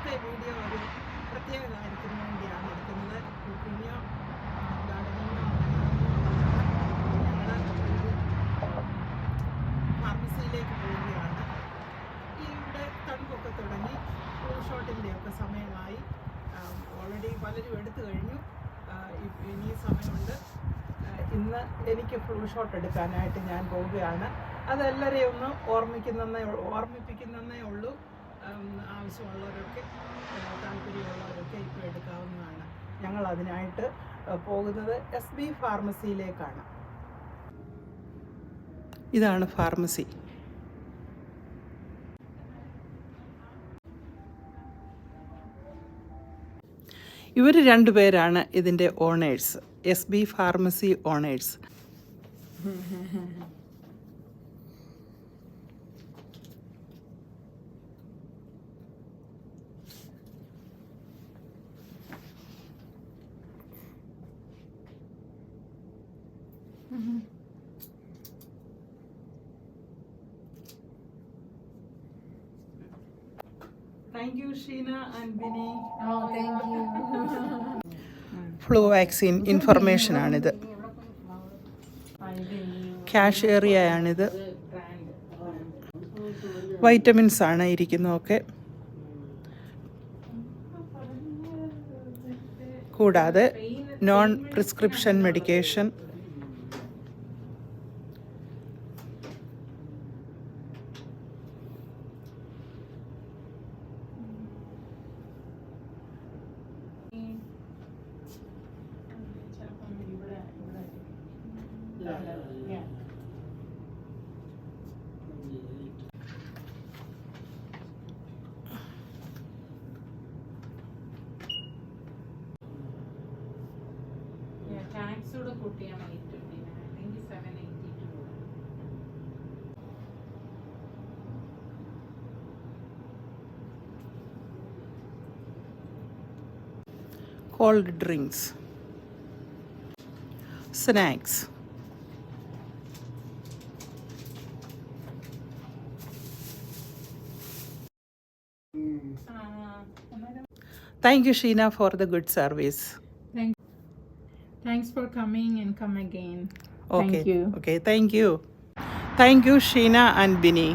ഇന്നത്തെ വീഡിയോ ഒരു പ്രത്യേക കാര്യത്തിന് വേണ്ടിയാണ് എടുക്കുന്നത്. കുക്കിങ്ങോ ഗാർഡനിങ്ങോ ഞങ്ങൾ ഫാർമസിയിലേക്ക് പോവുകയാണ്. ഇവിടെ തണുപ്പൊക്കെ തുടങ്ങി, ഫ്ലൂ ഷോട്ടിൻ്റെയൊക്കെ സമയമായി. ഓൾറെഡി പലരും എടുത്തു കഴിഞ്ഞു. ഇനി സമയമുണ്ട്. ഇന്ന് എനിക്ക് ഫ്ലൂ ഷോട്ട് എടുക്കാനായിട്ട് ഞാൻ പോവുകയാണ്. അതെല്ലാവരെയും ഒന്ന് ഓർമ്മിപ്പിക്കുന്നതേ ഉള്ളൂ. ആവശ്യമുള്ളവരൊക്കെ താല്പര്യമുള്ളവരൊക്കെ ഇപ്പോൾ എടുക്കാവുന്നതാണ്. ഞങ്ങൾ അതിനായിട്ട് പോകുന്നത് SB ഫാർമസിയിലേക്കാണ്. ഇതാണ് ഫാർമസി. ഇവർ രണ്ടുപേരാണ് ഇതിൻ്റെ owners, SB pharmacy owners. Thank you, Sheena and Vinny. Oh, thank you. Flu vaccine information ആണിത്. ക്യാഷ് ഏരിയയാണിത്. വൈറ്റമിൻസ് ആണ് ഇരിക്കുന്നതൊക്കെ. കൂടാതെ നോൺ പ്രിസ്ക്രിപ്ഷൻ മെഡിക്കേഷൻ, ടാക്സ് കൂടെ കൂട്ടിയാണ് 782. Cold drinks, snacks. Thank you, Sheena, for the good service. Thanks for coming and come again. Okay. Thank you. Okay, thank you. Thank you, Sheena and Vinny.